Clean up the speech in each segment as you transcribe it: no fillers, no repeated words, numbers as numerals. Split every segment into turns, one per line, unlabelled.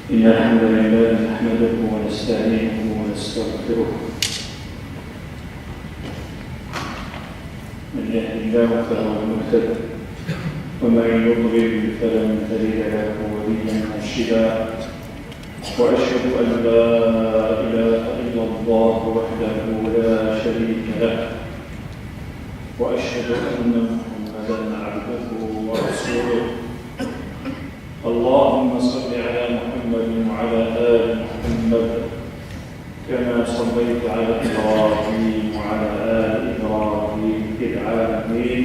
إن الحمد لله نحمده ونستعينه ونستغفره من يهد الله فهو المهتد ومن يضلل فلن تجد له وليا مرشدا وأشهد أن لا إله إلا الله وحده لا شريك له وأشهد أن محمدا عبده ورسوله اللهم صل على محمد وعلى آل محمد كما صليت على إبراهيم وعلى آل إبراهيم في العالمين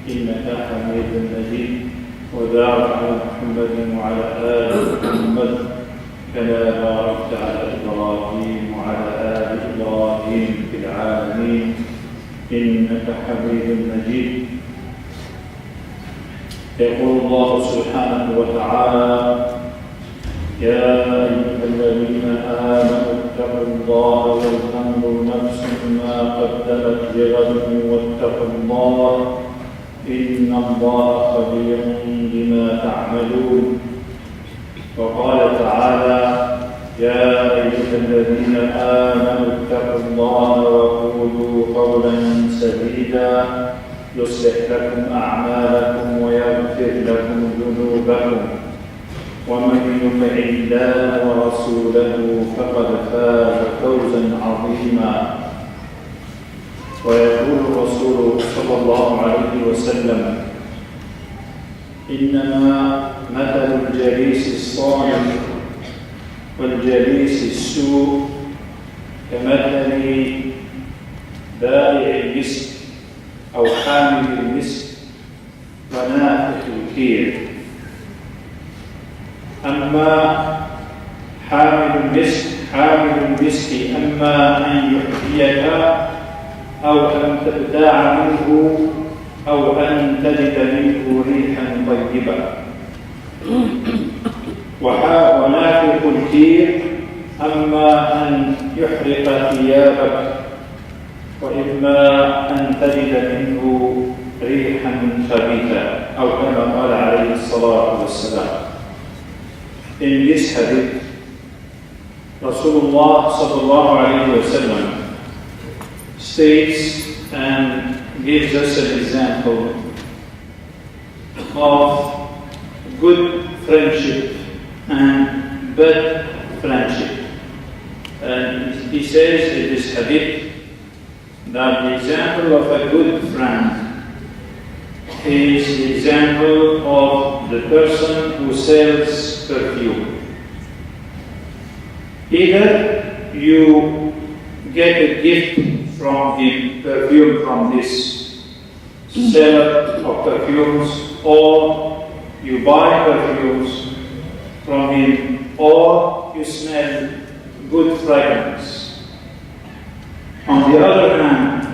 إنك حميد مجيد وبارك على محمد وعلى آل محمد كما باركت على إبراهيم وعلى آل إبراهيم في العالمين إنك حميد مجيد. يقول الله سبحانه وتعالى يا أيها الذين آمنوا اتقوا الله ولتنظر نفس ما قدمت لغد واتقوا الله إن الله خبير بما تعملون. وقال تعالى يا أيها الذين آمنوا اتقوا الله وقولوا قولا سديدا يصلح لكم أعمالكم ويغفر لكم ذنوبكم ومن يطع الله ورسوله فقد فاز فوزا عظيما. ويقول الرسول صلى الله عليه وسلم إنما مثل الجليس الصالح والجليس السوء كمثل بائع المسك أو حامل المسك ونافخ الكير. أما حامل المسك أما أن يحييك أو أن تبتاع منه أو أن تجد منه ريحا طيبة. ونافخ الكير أما أن يحرق ثيابك وإما أن تجد منه ريحا خبيثا أو كما قال عليه الصلاة والسلام. In this hadith, Rasulullah sallallahu alayhi wa sallam states and gives us an example of good friendship and bad friendship. And he says in this hadith that the example of a good friend is the example of the person who sells perfume. Either you get a gift from the perfume from this seller of perfumes, or you buy perfumes from him, or you smell good fragrance. On the other hand,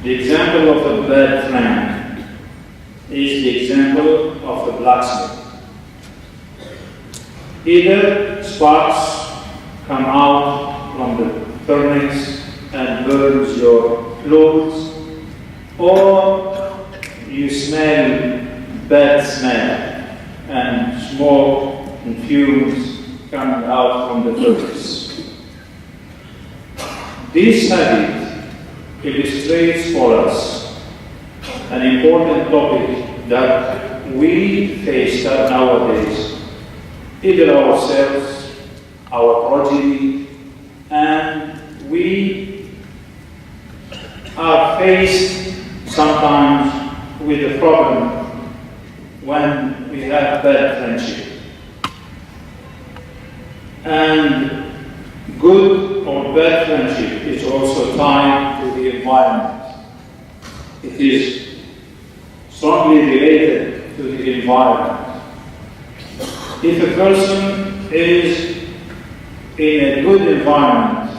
the example of a bad friend is the example of a blacksmith. Either sparks come out from the furnace and burns your clothes, or you smell bad smell and smoke and fumes coming out from the furnace. This hadith illustrates for us an important topic that we face nowadays, either ourselves, our progeny, and we are faced sometimes with a problem when we have bad friendship. And good or bad friendship is also tied to the environment. It is strongly related to the environment. If a person is in a good environment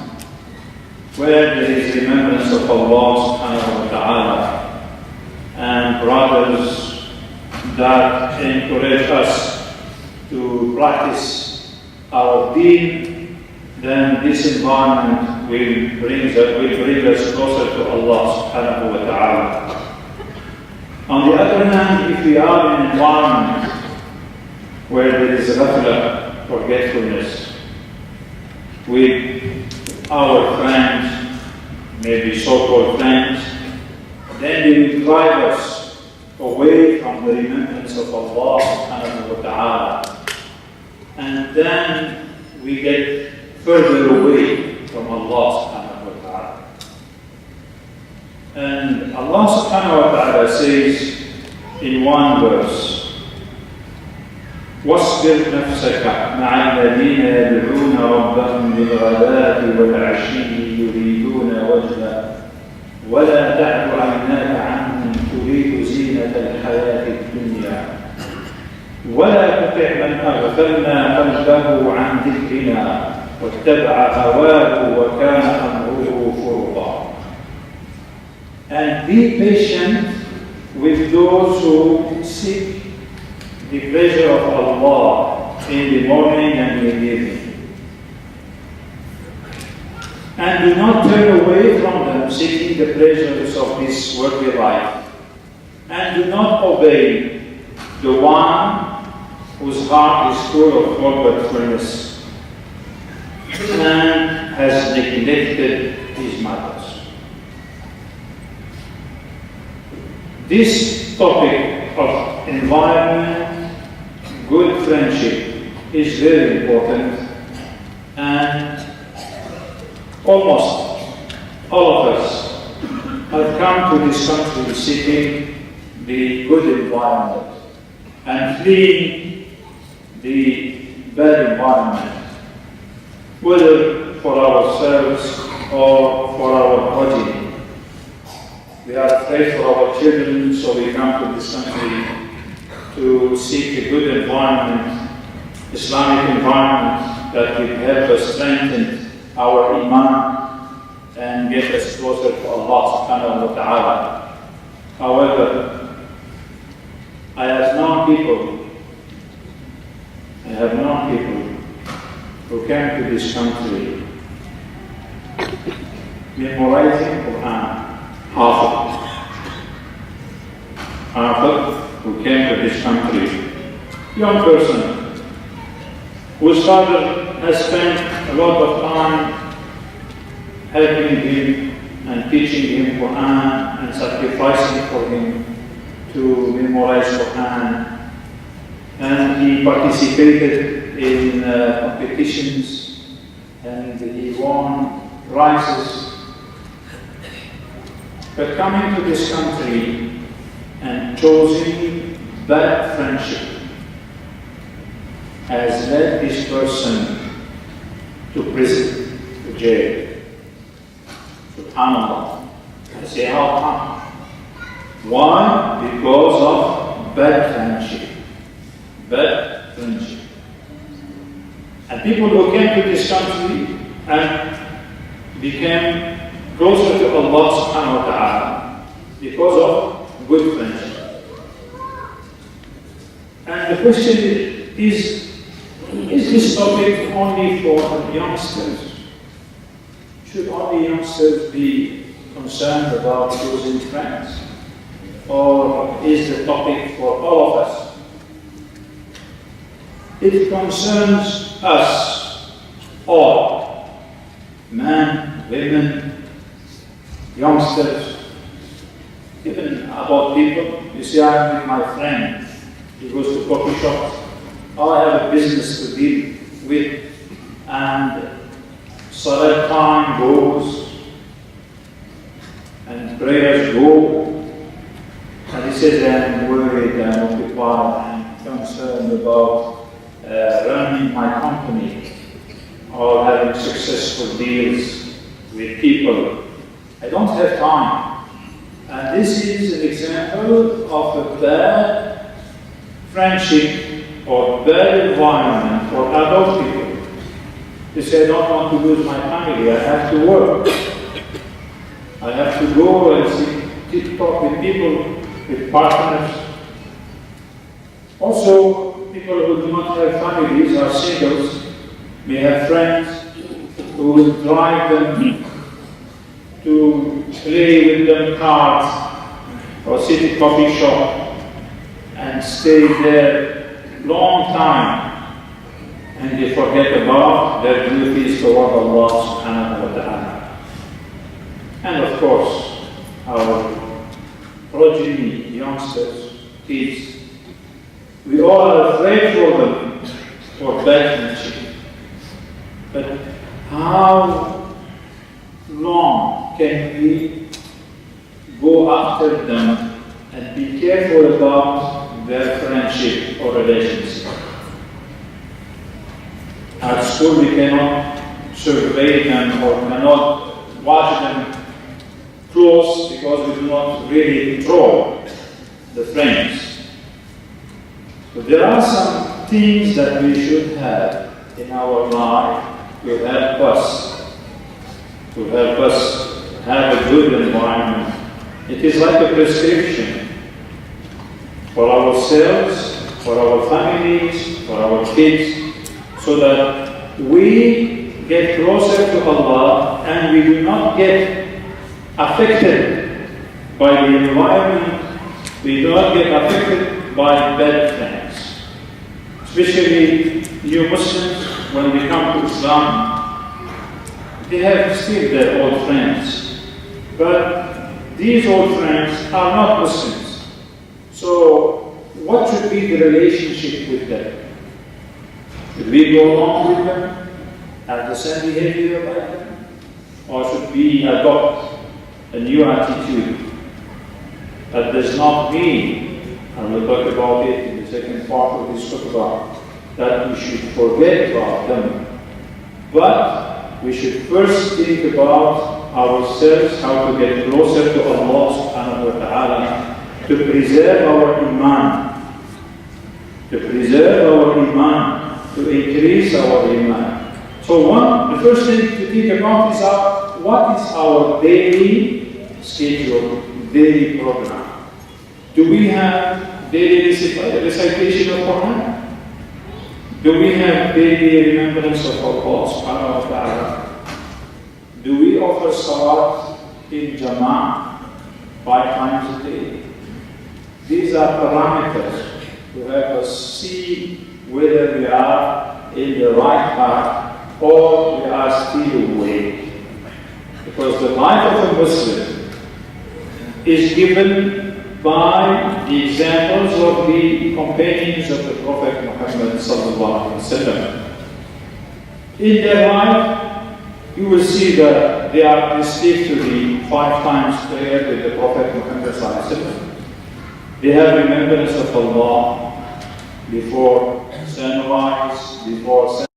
where there is remembrance of Allah subhanahu wa ta'ala and brothers that encourage us to practice our deen, then this environment will bring us closer to Allah subhanahu wa ta'ala. On the other hand, if we are in an environment where there is ghafla, forgetfulness with our friends, maybe so-called friends, then they will drive us away from the remembrance of Allah subhanahu wa ta'ala. And then we get further away from Allah subhanahu wa ta'ala. And Allah subhanahu wa ta'ala says in one verse, واصبر نفسك مع الذين يدعون ربهم بالغداة والعشي يريدون وجهه ولا تعد عيناك عنهم تريد زينة الحياة الدنيا ولا تطع من أغفلنا قلبه عن ذكرنا واتبع هواه وكان أمره فرطا. And be patient with those who seek the pleasure of Allah in the morning and in the evening. And do not turn away from them seeking the pleasures of this worldly life. And do not obey the one whose heart is full of forgetfulness and has neglected his mothers. This topic of environment, good friendship is very important, and almost all of us have come to this country seeking the good environment and fleeing the bad environment, whether for ourselves or for our progeny. We are afraid for our children, so we come to this country to seek a good environment, Islamic environment that will help us strengthen our iman and get us closer to Allah subhanahu wa ta'ala. However, I have known people who came to this country memorizing Quran, Hafiz, who came to this country, young person whose father has spent a lot of time helping him and teaching him Quran and sacrificing for him to memorize Quran. And he participated in competitions and he won prizes. But coming to this country and choosing bad friendship has led this person to prison, to jail. SubhanAllah. I say, how come? Why? Because of bad friendship. Bad friendship. And people who came to this country and became closer to Allah subhanahu wa ta'ala because of good friendship. And the question is this topic only for youngsters? Should only youngsters be concerned about choosing friends? Or is the topic for all of us? It concerns us all, men, women, youngsters, even about people. You see, I'm with my friend, he goes to coffee shops. I have a business to deal with, and Salat time goes, and prayers go, and he says, I'm worried, I'm occupied, I'm concerned about running my company or having successful deals with people. I don't have time. And this is an example of a bad friendship or bad environment for adult people. They say, I don't want to lose my family, I have to work. I have to go and talk with people, with partners. Also, people who do not have families or singles may have friends who will drive them to play with them cards or sit in a coffee shop and stay there long time and they forget about their duties toward Allah subhanahu wa ta'ala. And of course, our progeny, youngsters, kids, we all are afraid for them for backbenching. But how long can we go after them and be careful about their friendship or relationship? At school we cannot survey them or cannot watch them close because we do not really control the friends. But there are some things that we should have in our life to help us have a good environment. It is like a prescription for ourselves, for our families, for our kids, so that we get closer to Allah and we do not get affected by the environment, we do not get affected by bad friends. Especially new Muslims, when we come to Islam, they have still their old friends. But these old friends are not Muslims. So what should be the relationship with them? Should we go along with them, have the same behavior like them? Or should we adopt a new attitude? That does not mean, and we'll talk about it in the second part of this khutbah, that we should forget about them. But we should first think about ourselves, how to get closer to Allah subhanahu wa ta'ala, to preserve our iman, to increase our iman. So the first thing to think about is what is our daily schedule, daily program? Do we have daily recitation of Quran? Do we have daily remembrance of Allah subhanahu wa ta'ala? Do we offer salat in Jama'ah 5 times a day? These are parameters to help us see whether we are in the right path or we are still away. Because the life of a Muslim is given by the examples of the companions of the Prophet Muhammad sallallahu alaihi wasallam. In their life, you will see that they are stick to the 5 times prayer with the Prophet Muhammad sallallahu alaihi wasallam. They have remembrance of Allah before sunrise, before sunrise.